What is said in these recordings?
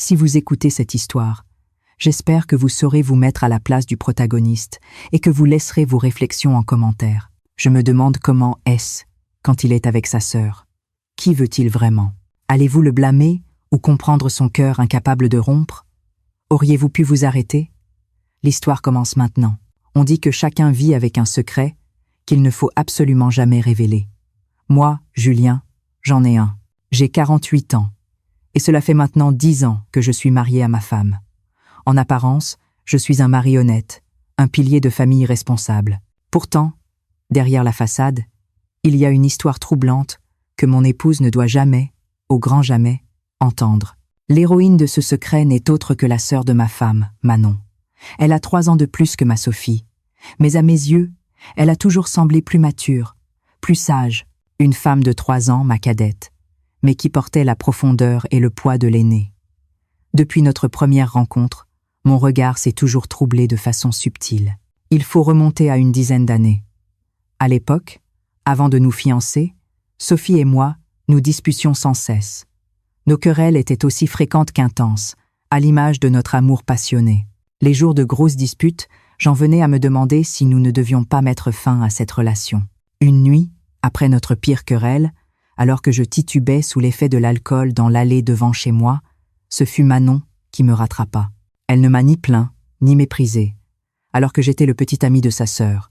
Si vous écoutez cette histoire, j'espère que vous saurez vous mettre à la place du protagoniste et que vous laisserez vos réflexions en commentaire. Je me demande comment est-ce quand il est avec sa sœur. Qui veut-il vraiment? Allez-vous le blâmer ou comprendre son cœur incapable de rompre? Auriez-vous pu vous arrêter? L'histoire commence maintenant. On dit que chacun vit avec un secret qu'il ne faut absolument jamais révéler. Moi, Julien, j'en ai un. J'ai 48 ans. Et cela fait maintenant 10 ans que je suis marié à ma femme. En apparence, je suis un mari honnête, un pilier de famille responsable. Pourtant, derrière la façade, il y a une histoire troublante que mon épouse ne doit jamais, au grand jamais, entendre. L'héroïne de ce secret n'est autre que la sœur de ma femme, Manon. Elle a 3 ans de plus que ma Sophie, mais à mes yeux, elle a toujours semblé plus mature, plus sage, une femme de 3 ans, ma cadette, mais qui portait la profondeur et le poids de l'aînée. Depuis notre première rencontre, mon regard s'est toujours troublé de façon subtile. Il faut remonter à une dizaine d'années. À l'époque, avant de nous fiancer, Sophie et moi, nous disputions sans cesse. Nos querelles étaient aussi fréquentes qu'intenses, à l'image de notre amour passionné. Les jours de grosses disputes, j'en venais à me demander si nous ne devions pas mettre fin à cette relation. Une nuit, après notre pire querelle, alors que je titubais sous l'effet de l'alcool dans l'allée devant chez moi, ce fut Manon qui me rattrapa. Elle ne m'a ni plaint, ni méprisé, alors que j'étais le petit ami de sa sœur.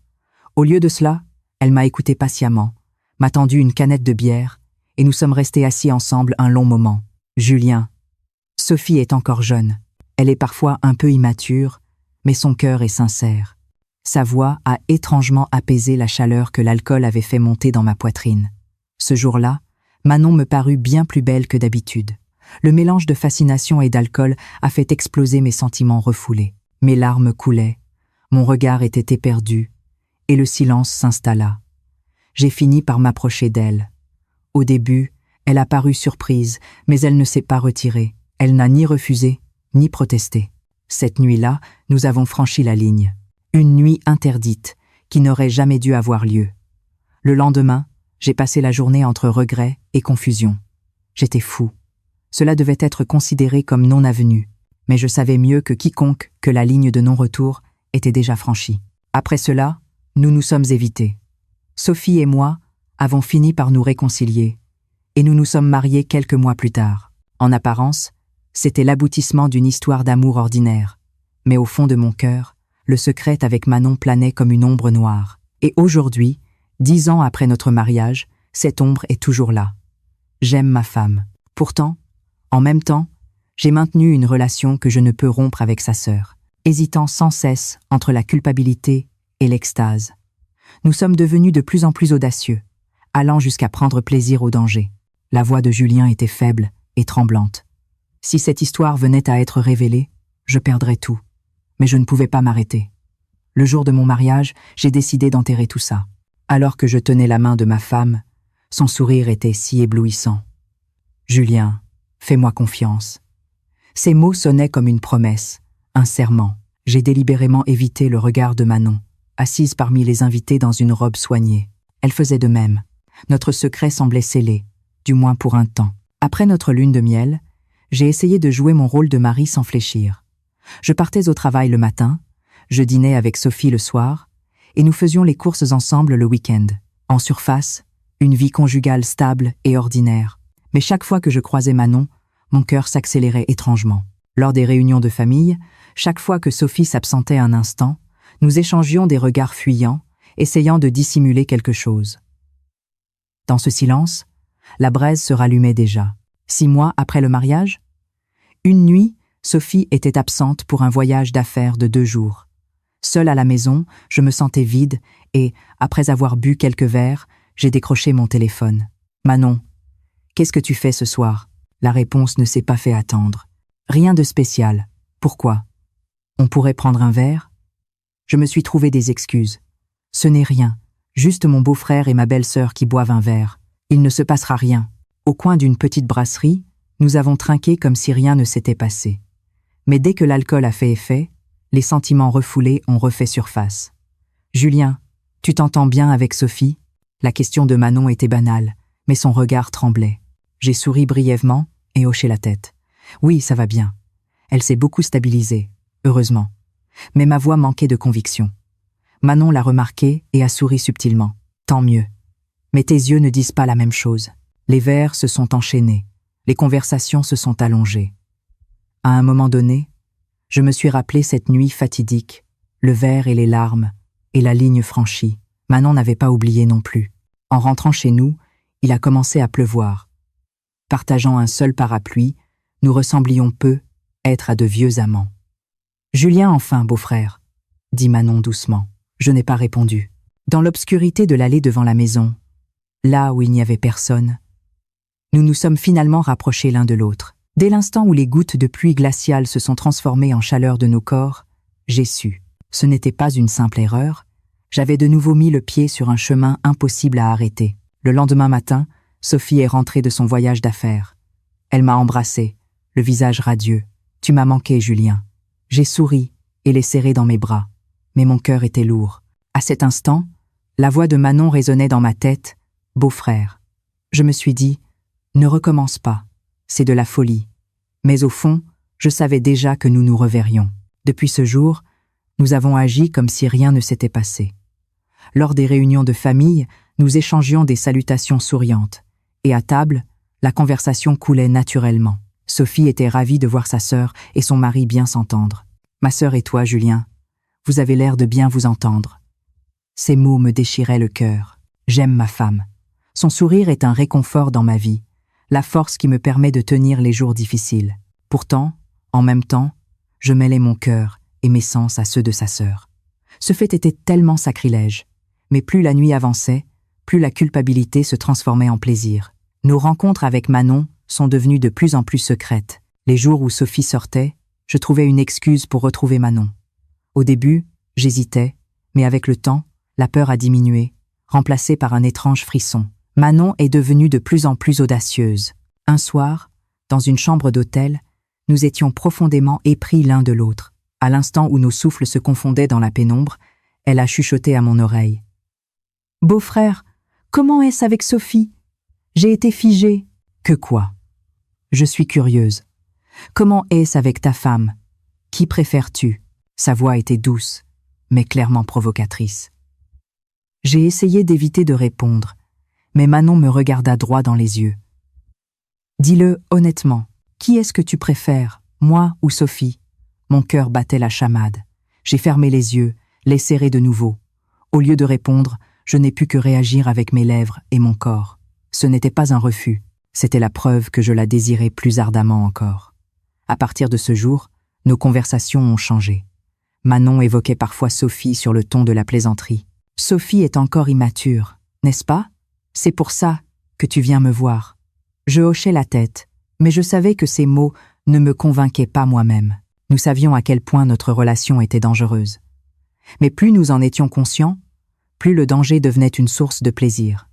Au lieu de cela, elle m'a écouté patiemment, m'a tendu une canette de bière, et nous sommes restés assis ensemble un long moment. Julien, Sophie est encore jeune. Elle est parfois un peu immature, mais son cœur est sincère. Sa voix a étrangement apaisé la chaleur que l'alcool avait fait monter dans ma poitrine. Ce jour-là, Manon me parut bien plus belle que d'habitude. Le mélange de fascination et d'alcool a fait exploser mes sentiments refoulés. Mes larmes coulaient, mon regard était éperdu, et le silence s'installa. J'ai fini par m'approcher d'elle. Au début, elle a paru surprise, mais elle ne s'est pas retirée. Elle n'a ni refusé, ni protesté. Cette nuit-là, nous avons franchi la ligne. Une nuit interdite, qui n'aurait jamais dû avoir lieu. Le lendemain, j'ai passé la journée entre regrets et confusion. J'étais fou. Cela devait être considéré comme non avenu, mais je savais mieux que quiconque que la ligne de non-retour était déjà franchie. Après cela, nous nous sommes évités. Sophie et moi avons fini par nous réconcilier, et nous nous sommes mariés quelques mois plus tard. En apparence, c'était l'aboutissement d'une histoire d'amour ordinaire, mais au fond de mon cœur, le secret avec Manon planait comme une ombre noire. Et aujourd'hui, 10 ans après notre mariage, cette ombre est toujours là. J'aime ma femme. Pourtant, en même temps, j'ai maintenu une relation que je ne peux rompre avec sa sœur, hésitant sans cesse entre la culpabilité et l'extase. Nous sommes devenus de plus en plus audacieux, allant jusqu'à prendre plaisir au danger. La voix de Julien était faible et tremblante. Si cette histoire venait à être révélée, je perdrais tout. Mais je ne pouvais pas m'arrêter. Le jour de mon mariage, j'ai décidé d'enterrer tout ça. Alors que je tenais la main de ma femme, son sourire était si éblouissant. « Julien, fais-moi confiance. » Ces mots sonnaient comme une promesse, un serment. J'ai délibérément évité le regard de Manon, assise parmi les invités dans une robe soignée. Elle faisait de même. Notre secret semblait scellé, du moins pour un temps. Après notre lune de miel, j'ai essayé de jouer mon rôle de mari sans fléchir. Je partais au travail le matin, je dînais avec Sophie le soir, et nous faisions les courses ensemble le week-end. En surface, une vie conjugale stable et ordinaire. Mais chaque fois que je croisais Manon, mon cœur s'accélérait étrangement. Lors des réunions de famille, chaque fois que Sophie s'absentait un instant, nous échangions des regards fuyants, essayant de dissimuler quelque chose. Dans ce silence, la braise se rallumait déjà. 6 mois après le mariage, une nuit, Sophie était absente pour un voyage d'affaires de 2 jours. Seule à la maison, je me sentais vide et, après avoir bu quelques verres, j'ai décroché mon téléphone. « Manon, qu'est-ce que tu fais ce soir ?» La réponse ne s'est pas fait attendre. « Rien de spécial. Pourquoi ? On pourrait prendre un verre ?» Je me suis trouvé des excuses. « Ce n'est rien. Juste mon beau-frère et ma belle-sœur qui boivent un verre. Il ne se passera rien. » Au coin d'une petite brasserie, nous avons trinqué comme si rien ne s'était passé. Mais dès que l'alcool a fait effet, les sentiments refoulés ont refait surface. « Julien, tu t'entends bien avec Sophie ?» La question de Manon était banale, mais son regard tremblait. J'ai souri brièvement et hoché la tête. « Oui, ça va bien. Elle s'est beaucoup stabilisée, heureusement. Mais ma voix manquait de conviction. Manon l'a remarqué et a souri subtilement. Tant mieux. Mais tes yeux ne disent pas la même chose. Les vers se sont enchaînés. Les conversations se sont allongées. À un moment donné, je me suis rappelé cette nuit fatidique, le verre et les larmes, et la ligne franchie. Manon n'avait pas oublié non plus. En rentrant chez nous, il a commencé à pleuvoir. Partageant un seul parapluie, nous ressemblions peu être à de vieux amants. « Julien enfin, beau-frère » dit Manon doucement. Je n'ai pas répondu. Dans l'obscurité de l'allée devant la maison, là où il n'y avait personne, nous nous sommes finalement rapprochés l'un de l'autre. Dès l'instant où les gouttes de pluie glaciale se sont transformées en chaleur de nos corps, j'ai su. Ce n'était pas une simple erreur. J'avais de nouveau mis le pied sur un chemin impossible à arrêter. Le lendemain matin, Sophie est rentrée de son voyage d'affaires. Elle m'a embrassé, le visage radieux. « Tu m'as manqué, Julien. » J'ai souri et l'ai serré dans mes bras. Mais mon cœur était lourd. À cet instant, la voix de Manon résonnait dans ma tête. « Beau-frère. » Je me suis dit, ne recommence pas. C'est de la folie. Mais au fond, je savais déjà que nous nous reverrions. Depuis ce jour, nous avons agi comme si rien ne s'était passé. Lors des réunions de famille, nous échangions des salutations souriantes. Et à table, la conversation coulait naturellement. Sophie était ravie de voir sa sœur et son mari bien s'entendre. « Ma sœur et toi, Julien, vous avez l'air de bien vous entendre. » Ces mots me déchiraient le cœur. J'aime ma femme. Son sourire est un réconfort dans ma vie, la force qui me permet de tenir les jours difficiles. Pourtant, en même temps, je mêlais mon cœur et mes sens à ceux de sa sœur. Ce fait était tellement sacrilège. Mais plus la nuit avançait, plus la culpabilité se transformait en plaisir. Nos rencontres avec Manon sont devenues de plus en plus secrètes. Les jours où Sophie sortait, je trouvais une excuse pour retrouver Manon. Au début, j'hésitais, mais avec le temps, la peur a diminué, remplacée par un étrange frisson. Manon est devenue de plus en plus audacieuse. Un soir, dans une chambre d'hôtel, nous étions profondément épris l'un de l'autre. À l'instant où nos souffles se confondaient dans la pénombre, elle a chuchoté à mon oreille. « Beau-frère, comment est-ce avec Sophie? J'ai été figée. » « Que quoi? Je suis curieuse. Comment est-ce avec ta femme? Qui préfères-tu » Sa voix était douce, mais clairement provocatrice. J'ai essayé d'éviter de répondre, mais Manon me regarda droit dans les yeux. « Dis-le honnêtement, qui est-ce que tu préfères, moi ou Sophie ?» Mon cœur battait la chamade. J'ai fermé les yeux, les serrés de nouveau. Au lieu de répondre, je n'ai pu que réagir avec mes lèvres et mon corps. Ce n'était pas un refus, c'était la preuve que je la désirais plus ardemment encore. À partir de ce jour, nos conversations ont changé. Manon évoquait parfois Sophie sur le ton de la plaisanterie. « Sophie est encore immature, n'est-ce pas? C'est pour ça que tu viens me voir. » Je hochais la tête, mais je savais que ces mots ne me convainquaient pas moi-même. Nous savions à quel point notre relation était dangereuse. Mais plus nous en étions conscients, plus le danger devenait une source de plaisir.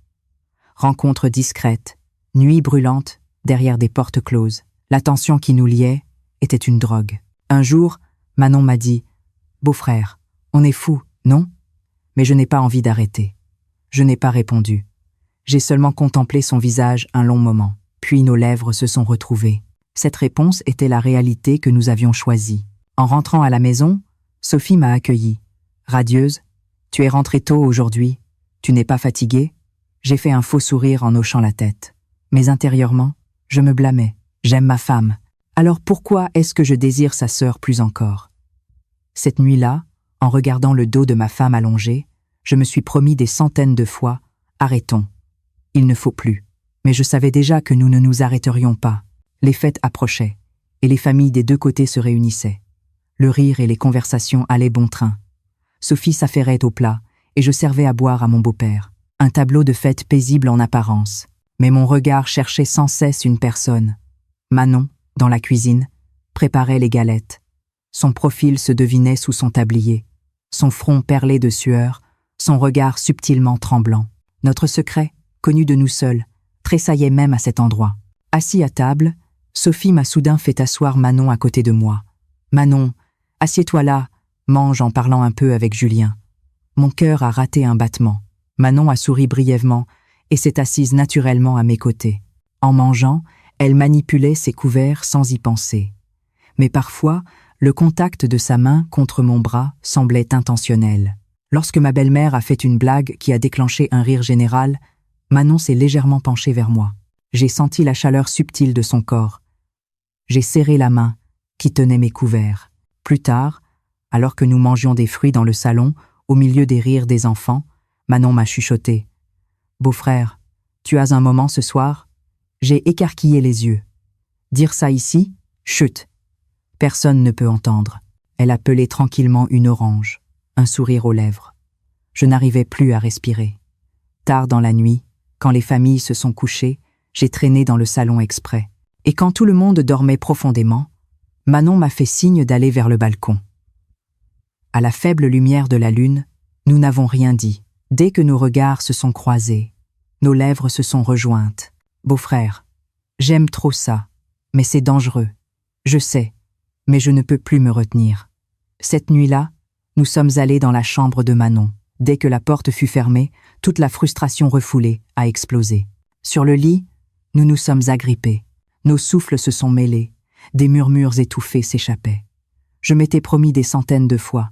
Rencontres discrètes, nuits brûlantes derrière des portes closes. La tension qui nous liait était une drogue. Un jour, Manon m'a dit « Beau-frère, on est fous, non ?» Mais je n'ai pas envie d'arrêter. Je n'ai pas répondu. J'ai seulement contemplé son visage un long moment. Puis nos lèvres se sont retrouvées. Cette réponse était la réalité que nous avions choisie. En rentrant à la maison, Sophie m'a accueillie. « Radieuse, tu es rentrée tôt aujourd'hui. Tu n'es pas fatiguée ?» J'ai fait un faux sourire en hochant la tête. Mais intérieurement, je me blâmais. J'aime ma femme. Alors pourquoi est-ce que je désire sa sœur plus encore? Cette nuit-là, en regardant le dos de ma femme allongée, je me suis promis des centaines de fois « Arrêtons. Il ne faut plus. » Mais je savais déjà que nous ne nous arrêterions pas. Les fêtes approchaient, et les familles des deux côtés se réunissaient. Le rire et les conversations allaient bon train. Sophie s'affairait au plat, et je servais à boire à mon beau-père. Un tableau de fête paisible en apparence. Mais mon regard cherchait sans cesse une personne. Manon, dans la cuisine, préparait les galettes. Son profil se devinait sous son tablier, son front perlé de sueur, son regard subtilement tremblant. Notre secret, connu de nous seuls, tressaillait même à cet endroit. Assis à table, Sophie m'a soudain fait asseoir Manon à côté de moi. « Manon, assieds-toi là, mange en parlant un peu avec Julien. » Mon cœur a raté un battement. Manon a souri brièvement et s'est assise naturellement à mes côtés. En mangeant, elle manipulait ses couverts sans y penser. Mais parfois, le contact de sa main contre mon bras semblait intentionnel. Lorsque ma belle-mère a fait une blague qui a déclenché un rire général, Manon s'est légèrement penchée vers moi. J'ai senti la chaleur subtile de son corps. J'ai serré la main qui tenait mes couverts. Plus tard, alors que nous mangions des fruits dans le salon, au milieu des rires des enfants, Manon m'a chuchoté. « Beau-frère, tu as un moment ce soir ?» J'ai écarquillé les yeux. « Dire ça ici ? Chut ! Personne ne peut entendre. » Elle a pelé tranquillement une orange, un sourire aux lèvres. Je n'arrivais plus à respirer. Tard dans la nuit, quand les familles se sont couchées, j'ai traîné dans le salon exprès. Et quand tout le monde dormait profondément, Manon m'a fait signe d'aller vers le balcon. À la faible lumière de la lune, nous n'avons rien dit. Dès que nos regards se sont croisés, nos lèvres se sont rejointes. Beau-frère, j'aime trop ça, mais c'est dangereux. Je sais, mais je ne peux plus me retenir. Cette nuit-là, nous sommes allés dans la chambre de Manon. Dès que la porte fut fermée, toute la frustration refoulée a explosé. Sur le lit, nous nous sommes agrippés. Nos souffles se sont mêlés. Des murmures étouffés s'échappaient. Je m'étais promis des centaines de fois.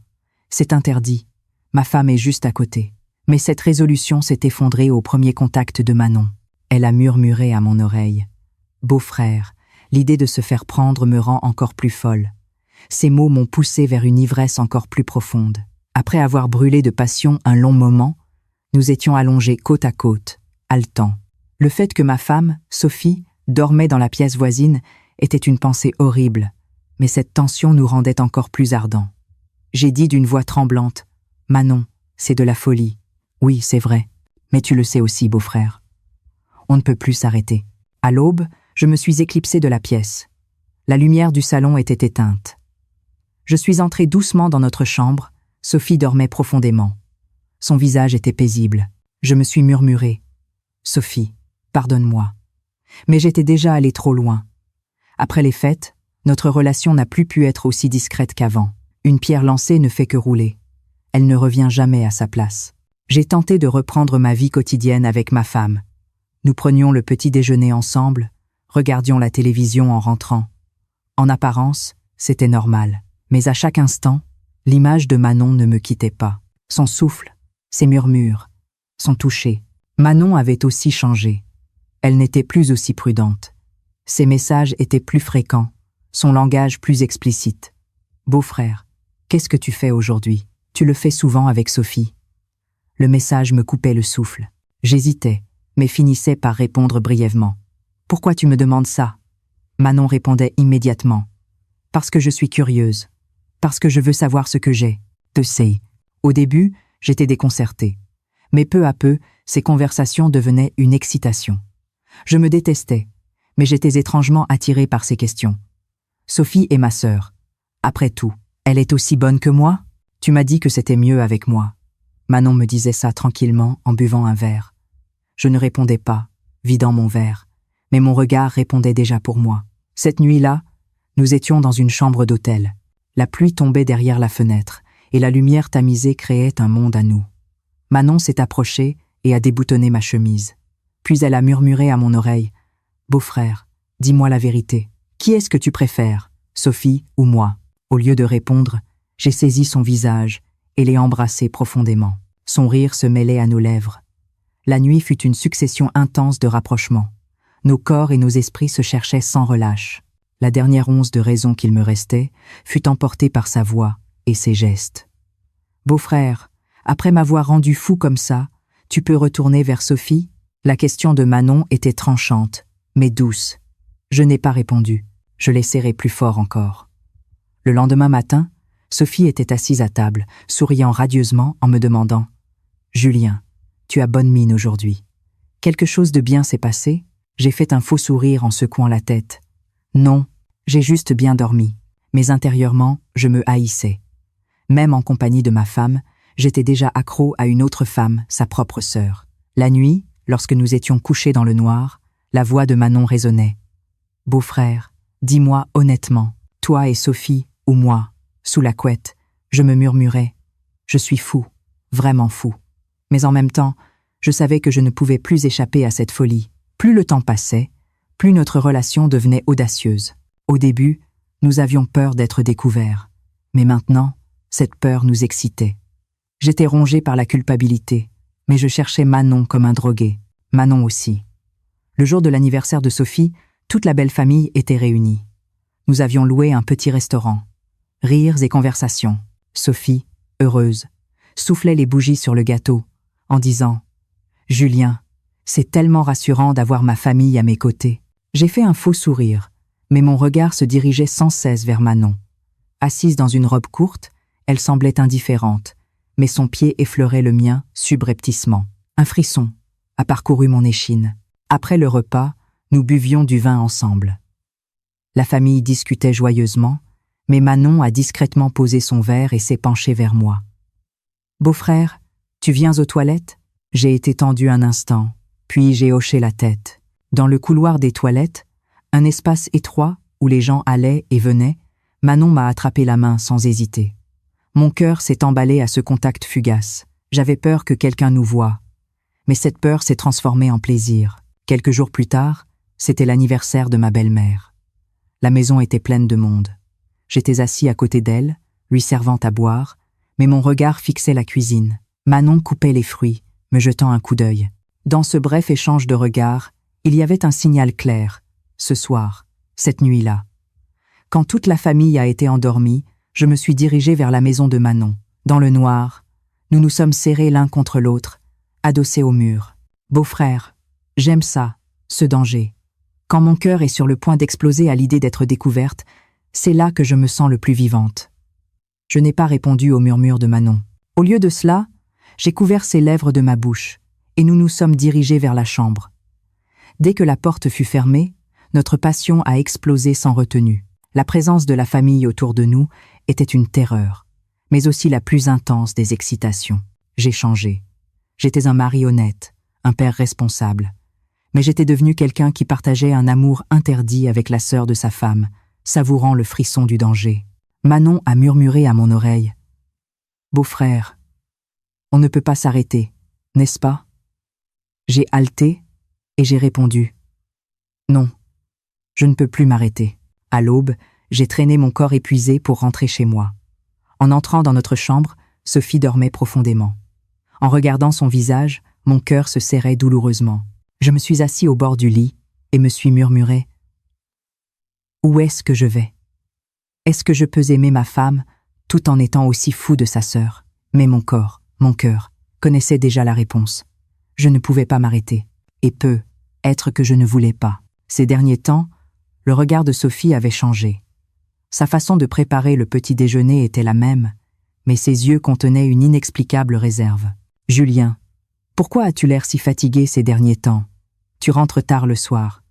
C'est interdit. Ma femme est juste à côté. Mais cette résolution s'est effondrée au premier contact de Manon. Elle a murmuré à mon oreille. « Beau-frère, l'idée de se faire prendre me rend encore plus folle. » Ces mots m'ont poussé vers une ivresse encore plus profonde. Après avoir brûlé de passion un long moment, nous étions allongés côte à côte, haletants. Le fait que ma femme, Sophie, dormait dans la pièce voisine était une pensée horrible, mais cette tension nous rendait encore plus ardents. J'ai dit d'une voix tremblante, « Manon, c'est de la folie. Oui, c'est vrai, mais tu le sais aussi, beau-frère. On ne peut plus s'arrêter. » À l'aube, je me suis éclipsé de la pièce. La lumière du salon était éteinte. Je suis entré doucement dans notre chambre. Sophie dormait profondément. Son visage était paisible. Je me suis murmuré. « Sophie, pardonne-moi. » Mais j'étais déjà allé trop loin. Après les fêtes, notre relation n'a plus pu être aussi discrète qu'avant. Une pierre lancée ne fait que rouler. Elle ne revient jamais à sa place. J'ai tenté de reprendre ma vie quotidienne avec ma femme. Nous prenions le petit déjeuner ensemble, regardions la télévision en rentrant. En apparence, c'était normal. Mais à chaque instant, l'image de Manon ne me quittait pas. Son souffle, ses murmures, son toucher. Manon avait aussi changé. Elle n'était plus aussi prudente. Ses messages étaient plus fréquents, son langage plus explicite. « Beau-frère, qu'est-ce que tu fais aujourd'hui ? Tu le fais souvent avec Sophie. » Le message me coupait le souffle. J'hésitais, mais finissais par répondre brièvement. « Pourquoi tu me demandes ça ?» Manon répondait immédiatement. « Parce que je suis curieuse. Parce que je veux savoir ce que j'ai. Te sais. » Au début, j'étais déconcertée. Mais peu à peu, ces conversations devenaient une excitation. Je me détestais, mais j'étais étrangement attirée par ces questions. Sophie est ma sœur. Après tout, elle est aussi bonne que moi ? Tu m'as dit que c'était mieux avec moi. Manon me disait ça tranquillement en buvant un verre. Je ne répondais pas, vidant mon verre, mais mon regard répondait déjà pour moi. Cette nuit-là, nous étions dans une chambre d'hôtel. La pluie tombait derrière la fenêtre, et la lumière tamisée créait un monde à nous. Manon s'est approchée et a déboutonné ma chemise. Puis elle a murmuré à mon oreille, « Beau-frère, dis-moi la vérité. Qui est-ce que tu préfères, Sophie ou moi ?» Au lieu de répondre, j'ai saisi son visage et l'ai embrassé profondément. Son rire se mêlait à nos lèvres. La nuit fut une succession intense de rapprochements. Nos corps et nos esprits se cherchaient sans relâche. La dernière once de raison qu'il me restait fut emportée par sa voix et ses gestes. « Beau-frère, après m'avoir rendu fou comme ça, tu peux retourner vers Sophie ?» La question de Manon était tranchante, mais douce. Je n'ai pas répondu. Je l'ai serré plus fort encore. Le lendemain matin, Sophie était assise à table, souriant radieusement en me demandant « Julien, tu as bonne mine aujourd'hui. Quelque chose de bien s'est passé ?» J'ai fait un faux sourire en secouant la tête. « Non, j'ai juste bien dormi. » Mais intérieurement, je me haïssais. Même en compagnie de ma femme, j'étais déjà accro à une autre femme, sa propre sœur. La nuit, lorsque nous étions couchés dans le noir, la voix de Manon résonnait. « Beau-frère, dis-moi honnêtement, toi et Sophie, ou moi ?» Sous la couette, je me murmurais. « Je suis fou, vraiment fou. » Mais en même temps, je savais que je ne pouvais plus échapper à cette folie. Plus le temps passait, plus notre relation devenait audacieuse. Au début, Nous avions peur d'être découverts. Mais maintenant, cette peur nous excitait. J'étais rongé par la culpabilité, mais je cherchais Manon comme un drogué. Manon aussi. Le jour de l'anniversaire de Sophie, toute la belle famille était réunie. Nous avions loué un petit restaurant. Rires et conversations. Sophie, heureuse, soufflait les bougies sur le gâteau, en disant « Julien, c'est tellement rassurant d'avoir ma famille à mes côtés. » J'ai fait un faux sourire, mais mon regard se dirigeait sans cesse vers Manon. Assise dans une robe courte, elle semblait indifférente, mais son pied effleurait le mien subrepticement. Un frisson a parcouru mon échine. Après le repas, nous buvions du vin ensemble. La famille discutait joyeusement, mais Manon a discrètement posé son verre et s'est penchée vers moi. « Beau-frère, tu viens aux toilettes ?» J'ai été tendu un instant, puis j'ai hoché la tête. Dans le couloir des toilettes, un espace étroit où les gens allaient et venaient, Manon m'a attrapé la main sans hésiter. Mon cœur s'est emballé à ce contact fugace. J'avais peur que quelqu'un nous voie. Mais cette peur s'est transformée en plaisir. Quelques jours plus tard, c'était l'anniversaire de ma belle-mère. La maison était pleine de monde. J'étais assis à côté d'elle, lui servant à boire, mais mon regard fixait la cuisine. Manon coupait les fruits, me jetant un coup d'œil. Dans ce bref échange de regards, il y avait un signal clair. Ce soir, cette nuit-là. Quand toute la famille a été endormie, je me suis dirigé vers la maison de Manon. Dans le noir, nous nous sommes serrés l'un contre l'autre, adossés au mur. Beau-frère, j'aime ça, ce danger. Quand mon cœur est sur le point d'exploser à l'idée d'être découverte, c'est là que je me sens le plus vivante. Je n'ai pas répondu au murmure de Manon. Au lieu de cela, j'ai couvert ses lèvres de ma bouche, et nous nous sommes dirigés vers la chambre. Dès que la porte fut fermée, notre passion a explosé sans retenue. La présence de la famille autour de nous était une terreur, mais aussi la plus intense des excitations. J'ai changé. J'étais un mari honnête, un père responsable. Mais j'étais devenu quelqu'un qui partageait un amour interdit avec la sœur de sa femme, savourant le frisson du danger. Manon a murmuré à mon oreille. « Beau-frère, on ne peut pas s'arrêter, n'est-ce pas ?» J'ai haleté et j'ai répondu. « Non, je ne peux plus m'arrêter. » À l'aube, j'ai traîné mon corps épuisé pour rentrer chez moi. En entrant dans notre chambre, Sophie dormait profondément. En regardant son visage, mon cœur se serrait douloureusement. Je me suis assis au bord du lit et me suis murmuré « Où est-ce que je vais ? Est-ce que je peux aimer ma femme tout en étant aussi fou de sa sœur ?» Mais mon corps, mon cœur, connaissait déjà la réponse. Je ne pouvais pas m'arrêter. Et être que je ne voulais pas. Ces derniers temps, le regard de Sophie avait changé. Sa façon de préparer le petit déjeuner était la même, mais ses yeux contenaient une inexplicable réserve. « Julien, pourquoi as-tu l'air si fatigué ces derniers temps ? Tu rentres tard le soir. »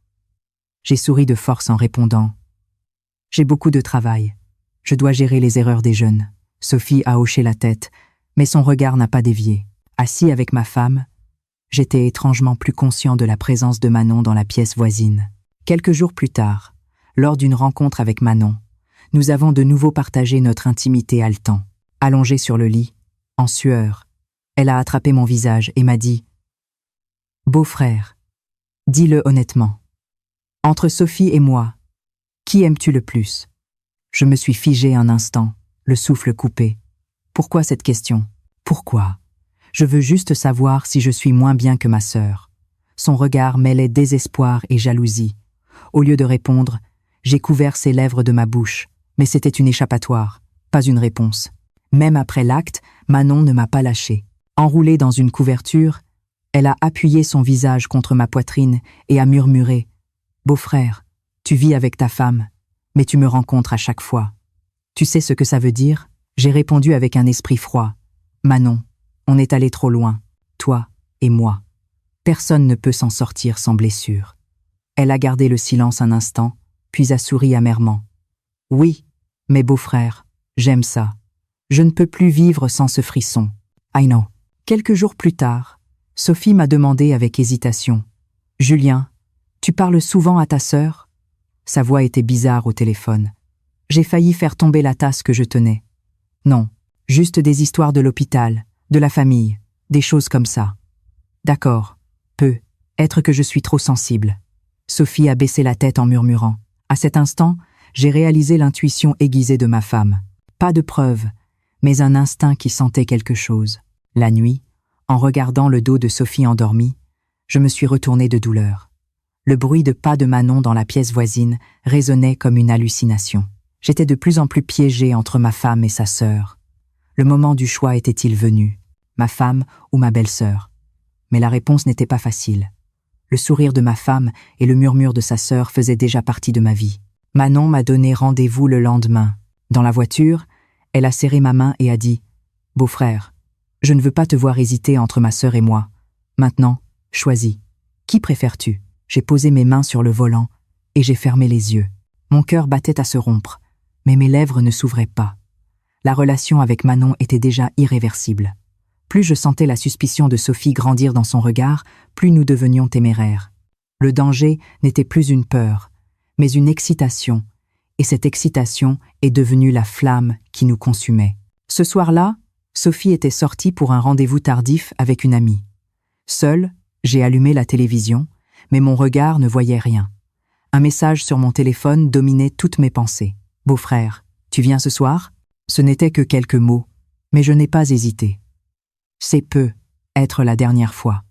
J'ai souri de force en répondant. « J'ai beaucoup de travail. Je dois gérer les erreurs des jeunes. » Sophie a hoché la tête, mais son regard n'a pas dévié. Assis avec ma femme, j'étais étrangement plus conscient de la présence de Manon dans la pièce voisine. Quelques jours plus tard, lors d'une rencontre avec Manon, nous avons de nouveau partagé notre intimité haletant. Allongée sur le lit, en sueur, elle a attrapé mon visage et m'a dit « Beau-frère, dis-le honnêtement. Entre Sophie et moi, qui aimes-tu le plus ?» Je me suis figé un instant, le souffle coupé. Pourquoi cette question ? Pourquoi ? Je veux juste savoir si je suis moins bien que ma sœur. Son regard mêlait désespoir et jalousie. Au lieu de répondre, j'ai couvert ses lèvres de ma bouche, mais c'était une échappatoire, pas une réponse. Même après l'acte, Manon ne m'a pas lâché. Enroulée dans une couverture, elle a appuyé son visage contre ma poitrine et a murmuré « Beau-frère, tu vis avec ta femme, mais tu me rencontres à chaque fois. Tu sais ce que ça veut dire ?» J'ai répondu avec un esprit froid. « Manon, on est allé trop loin, toi et moi. Personne ne peut s'en sortir sans blessure. » Elle a gardé le silence un instant, puis a souri amèrement. « Oui, mais beau-frère, j'aime ça. Je ne peux plus vivre sans ce frisson. I know. » Quelques jours plus tard, Sophie m'a demandé avec hésitation. « Julien, tu parles souvent à ta sœur ?» Sa voix était bizarre au téléphone. J'ai failli faire tomber la tasse que je tenais. « Non, juste des histoires de l'hôpital, de la famille, des choses comme ça. »« D'accord, être que je suis trop sensible. » Sophie a baissé la tête en murmurant. À cet instant, j'ai réalisé l'intuition aiguisée de ma femme. Pas de preuve, mais un instinct qui sentait quelque chose. La nuit, en regardant le dos de Sophie endormie, je me suis retourné de douleur. Le bruit de pas de Manon dans la pièce voisine résonnait comme une hallucination. J'étais de plus en plus piégé entre ma femme et sa sœur. Le moment du choix était-il venu, ma femme ou ma belle-sœur? Mais la réponse n'était pas facile. Le sourire de ma femme et le murmure de sa sœur faisaient déjà partie de ma vie. Manon m'a donné rendez-vous le lendemain. Dans la voiture, elle a serré ma main et a dit « Beau-frère, je ne veux pas te voir hésiter entre ma sœur et moi. Maintenant, choisis. Qui préfères-tu » J'ai posé mes mains sur le volant et j'ai fermé les yeux. Mon cœur battait à se rompre, mais mes lèvres ne s'ouvraient pas. La relation avec Manon était déjà irréversible. Plus je sentais la suspicion de Sophie grandir dans son regard, plus nous devenions téméraires. Le danger n'était plus une peur, mais une excitation, et cette excitation est devenue la flamme qui nous consumait. Ce soir-là, Sophie était sortie pour un rendez-vous tardif avec une amie. Seule, j'ai allumé la télévision, mais mon regard ne voyait rien. Un message sur mon téléphone dominait toutes mes pensées. « Beau-frère, tu viens ce soir ?» Ce n'était que quelques mots, mais je n'ai pas hésité. C'est peu, être la dernière fois.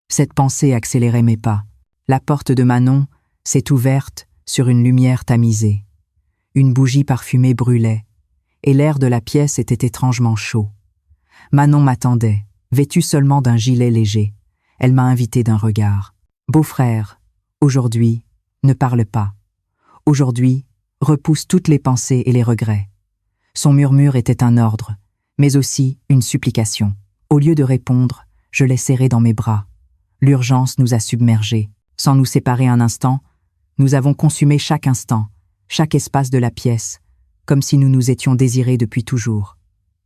Cette pensée accélérait mes pas. La porte de Manon s'est ouverte sur une lumière tamisée. Une bougie parfumée brûlait, et l'air de la pièce était étrangement chaud. Manon m'attendait, vêtue seulement d'un gilet léger. Elle m'a invité d'un regard. « Beau-frère, aujourd'hui, ne parle pas. Aujourd'hui, repousse toutes les pensées et les regrets. » Son murmure était un ordre, mais aussi une supplication. Au lieu de répondre, je l'ai serré dans mes bras. L'urgence nous a submergés. Sans nous séparer un instant, nous avons consumé chaque instant, chaque espace de la pièce, comme si nous nous étions désirés depuis toujours.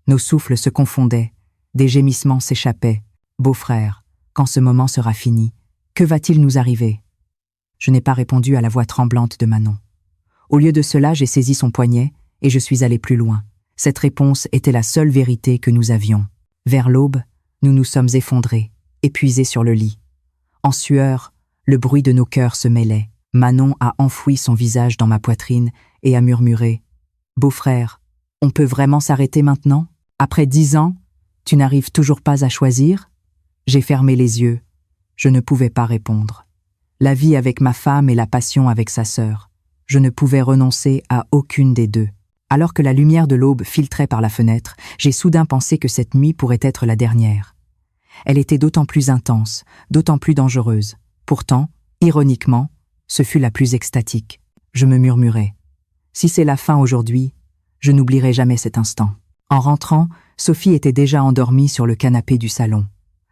Nos souffles se confondaient, des gémissements s'échappaient. « Beau-frère, quand ce moment sera fini, que va-t-il nous arriver ?» Je n'ai pas répondu à la voix tremblante de Manon. Au lieu de cela, j'ai saisi son poignet et je suis allé plus loin. Cette réponse était la seule vérité que nous avions. Vers l'aube, nous nous sommes effondrés, épuisés sur le lit. En sueur, le bruit de nos cœurs se mêlait. Manon a enfoui son visage dans ma poitrine et a murmuré « Beau-frère, on peut vraiment s'arrêter maintenant? Après 10 ans, tu n'arrives toujours pas à choisir ?» J'ai fermé les yeux. Je ne pouvais pas répondre. La vie avec ma femme et la passion avec sa sœur. Je ne pouvais renoncer à aucune des deux. Alors que la lumière de l'aube filtrait par la fenêtre, j'ai soudain pensé que cette nuit pourrait être la dernière. Elle était d'autant plus intense, d'autant plus dangereuse. Pourtant, ironiquement, ce fut la plus extatique. Je me murmurais. Si c'est la fin aujourd'hui, je n'oublierai jamais cet instant. En rentrant, Sophie était déjà endormie sur le canapé du salon.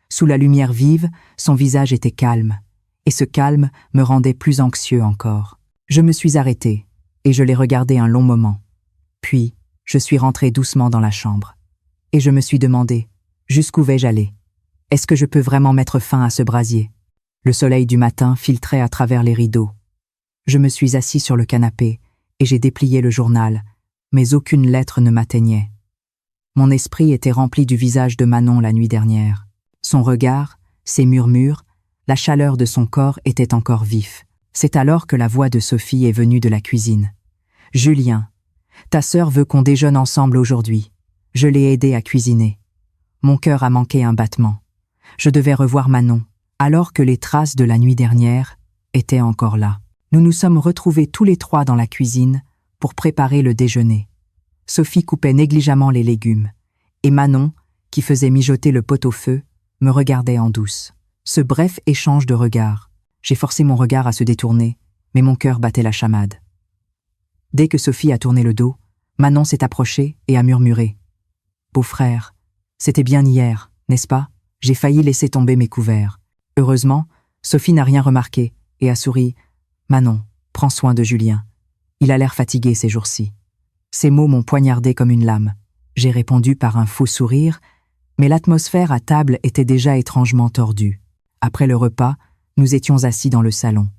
Sous la lumière vive, son visage était calme, et ce calme me rendait plus anxieux encore. Je me suis arrêté, et je l'ai regardé un long moment. Puis, je suis rentré doucement dans la chambre. Et je me suis demandé, jusqu'où vais-je aller? Est-ce que je peux vraiment mettre fin à ce brasier? Le soleil du matin filtrait à travers les rideaux. Je me suis assis sur le canapé, et j'ai déplié le journal, mais aucune lettre ne m'atteignait. Mon esprit était rempli du visage de Manon la nuit dernière. Son regard, ses murmures, la chaleur de son corps étaient encore vifs. C'est alors que la voix de Sophie est venue de la cuisine. « Julien, ta sœur veut qu'on déjeune ensemble aujourd'hui. Je l'ai aidée à cuisiner. » Mon cœur a manqué un battement. Je devais revoir Manon, alors que les traces de la nuit dernière étaient encore là. Nous nous sommes retrouvés tous les trois dans la cuisine pour préparer le déjeuner. Sophie coupait négligemment les légumes, et Manon, qui faisait mijoter le pot-au-feu, me regardait en douce. Ce bref échange de regards. J'ai forcé mon regard à se détourner, mais mon cœur battait la chamade. Dès que Sophie a tourné le dos, Manon s'est approchée et a murmuré. « Beau-frère, c'était bien hier, n'est-ce pas? J'ai failli laisser tomber mes couverts. » Heureusement, Sophie n'a rien remarqué et a souri. « Manon, prends soin de Julien. Il a l'air fatigué ces jours-ci. » Ces mots m'ont poignardé comme une lame. J'ai répondu par un faux sourire, mais l'atmosphère à table était déjà étrangement tordue. Après le repas, nous étions assis dans le salon.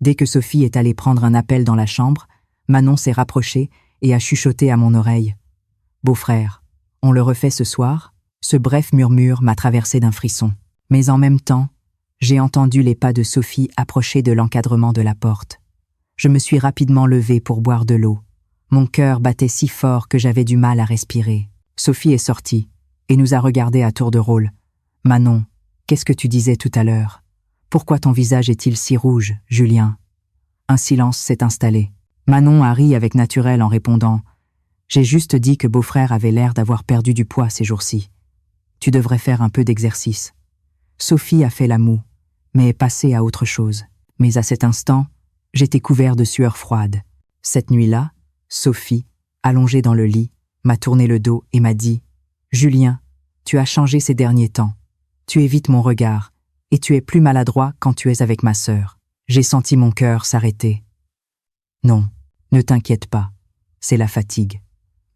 Dès que Sophie est allée prendre un appel dans la chambre, Manon s'est rapprochée et a chuchoté à mon oreille. « Beau-frère, on le refait ce soir ?» Ce bref murmure m'a traversé d'un frisson. Mais en même temps, j'ai entendu les pas de Sophie approcher de l'encadrement de la porte. Je me suis rapidement levée pour boire de l'eau. Mon cœur battait si fort que j'avais du mal à respirer. Sophie est sortie et nous a regardés à tour de rôle. « Manon, qu'est-ce que tu disais tout à l'heure? Pourquoi ton visage est-il si rouge, Julien ?» Un silence s'est installé. Manon a ri avec naturel en répondant « J'ai juste dit que beau-frère avait l'air d'avoir perdu du poids ces jours-ci. Tu devrais faire un peu d'exercice. » Sophie a fait la moue, mais est passée à autre chose. Mais à cet instant, j'étais couvert de sueur froide. Cette nuit-là, Sophie, allongée dans le lit, m'a tourné le dos et m'a dit « Julien, tu as changé ces derniers temps. Tu évites mon regard, et tu es plus maladroit quand tu es avec ma sœur. » J'ai senti mon cœur s'arrêter. « Non, ne t'inquiète pas, c'est la fatigue. »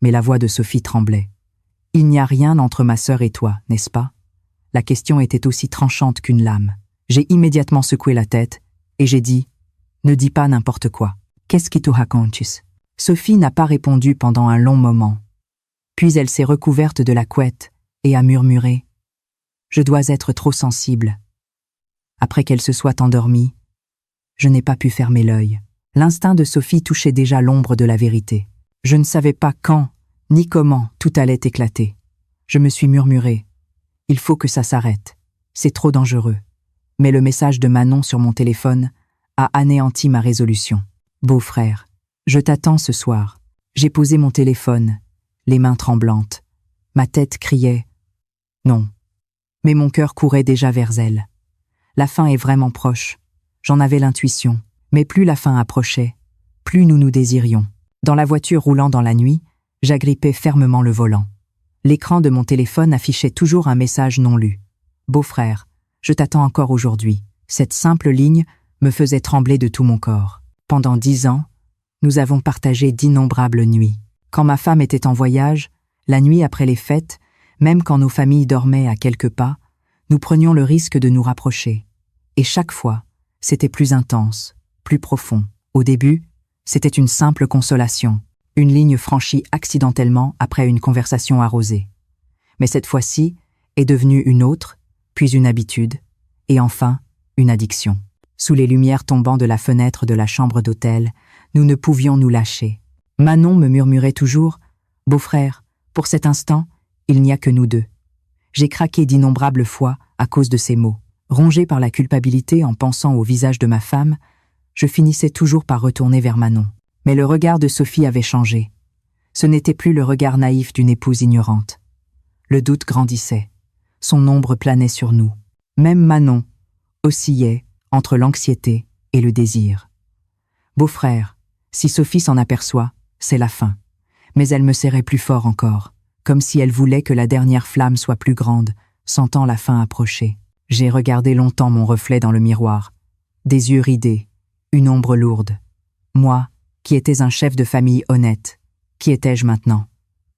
Mais la voix de Sophie tremblait. « Il n'y a rien entre ma sœur et toi, n'est-ce pas ?» La question était aussi tranchante qu'une lame. J'ai immédiatement secoué la tête, et j'ai dit « Ne dis pas n'importe quoi. Qu'est-ce qui te racontes ?» Sophie n'a pas répondu pendant un long moment. Puis elle s'est recouverte de la couette et a murmuré « Je dois être trop sensible. » Après qu'elle se soit endormie, je n'ai pas pu fermer l'œil. L'instinct de Sophie touchait déjà l'ombre de la vérité. Je ne savais pas quand, ni comment tout allait éclater. Je me suis murmuré « Il faut que ça s'arrête. C'est trop dangereux. » Mais le message de Manon sur mon téléphone a anéanti ma résolution. « Beau-frère, je t'attends ce soir. » J'ai posé mon téléphone, les mains tremblantes. Ma tête criait « Non ». Mais mon cœur courait déjà vers elle. La fin est vraiment proche. J'en avais l'intuition. Mais plus la fin approchait, plus nous nous désirions. Dans la voiture roulant dans la nuit, j'agrippais fermement le volant. L'écran de mon téléphone affichait toujours un message non lu. « Beau-frère, je t'attends encore aujourd'hui. » Cette simple ligne me faisait trembler de tout mon corps. Pendant 10 ans, nous avons partagé d'innombrables nuits. Quand ma femme était en voyage, la nuit après les fêtes, même quand nos familles dormaient à quelques pas, nous prenions le risque de nous rapprocher. Et chaque fois, c'était plus intense, plus profond. Au début, c'était une simple consolation, une ligne franchie accidentellement après une conversation arrosée. Mais cette fois-ci est devenue une autre, puis une habitude, et enfin, une addiction. Sous les lumières tombant de la fenêtre de la chambre d'hôtel, nous ne pouvions nous lâcher. Manon me murmurait toujours « Beau-frère, pour cet instant, il n'y a que nous deux. » J'ai craqué d'innombrables fois à cause de ces mots. Rongé par la culpabilité en pensant au visage de ma femme, je finissais toujours par retourner vers Manon. Mais le regard de Sophie avait changé. Ce n'était plus le regard naïf d'une épouse ignorante. Le doute grandissait. Son ombre planait sur nous. Même Manon oscillait entre l'anxiété et le désir. « Beau-frère, si Sophie s'en aperçoit, c'est la fin. » Mais elle me serrait plus fort encore, comme si elle voulait que la dernière flamme soit plus grande, sentant la fin approcher. J'ai regardé longtemps mon reflet dans le miroir. Des yeux ridés, une ombre lourde. Moi, qui étais un chef de famille honnête, qui étais-je maintenant?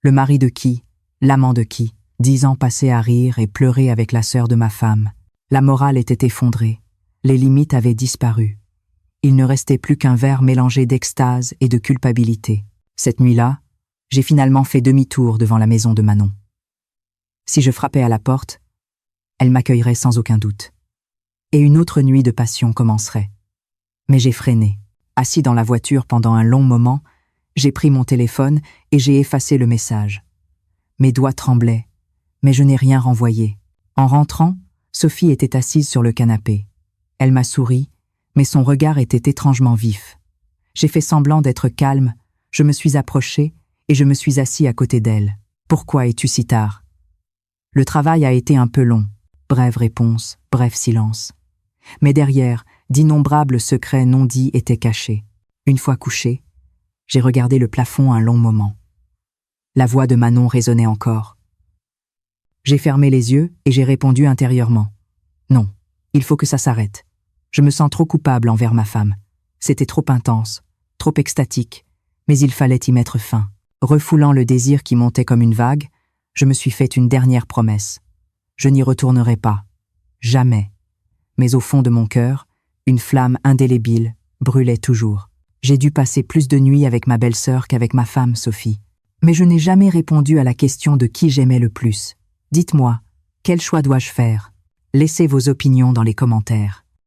Le mari de qui? L'amant de qui? 10 ans passés à rire et pleurer avec la sœur de ma femme. La morale était effondrée. Les limites avaient disparu. Il ne restait plus qu'un verre mélangé d'extase et de culpabilité. Cette nuit-là, j'ai finalement fait demi-tour devant la maison de Manon. Si je frappais à la porte, elle m'accueillerait sans aucun doute. Et une autre nuit de passion commencerait. Mais j'ai freiné. Assis dans la voiture pendant un long moment, j'ai pris mon téléphone et j'ai effacé le message. Mes doigts tremblaient, mais je n'ai rien renvoyé. En rentrant, Sophie était assise sur le canapé. Elle m'a souri, mais son regard était étrangement vif. J'ai fait semblant d'être calme, je me suis approché et je me suis assis à côté d'elle. « Pourquoi es-tu si tard ?» « Le travail a été un peu long. » Brève réponse, bref silence. Mais derrière, d'innombrables secrets non dits étaient cachés. Une fois couché, j'ai regardé le plafond un long moment. La voix de Manon résonnait encore. J'ai fermé les yeux et j'ai répondu intérieurement. Non, il faut que ça s'arrête. Je me sens trop coupable envers ma femme. C'était trop intense, trop extatique, mais il fallait y mettre fin. Refoulant le désir qui montait comme une vague, je me suis fait une dernière promesse. Je n'y retournerai pas. Jamais. Mais au fond de mon cœur, une flamme indélébile brûlait toujours. J'ai dû passer plus de nuits avec ma belle-sœur qu'avec ma femme, Sophie. Mais je n'ai jamais répondu à la question de qui j'aimais le plus. Dites-moi, quel choix dois-je faire? Laissez vos opinions dans les commentaires.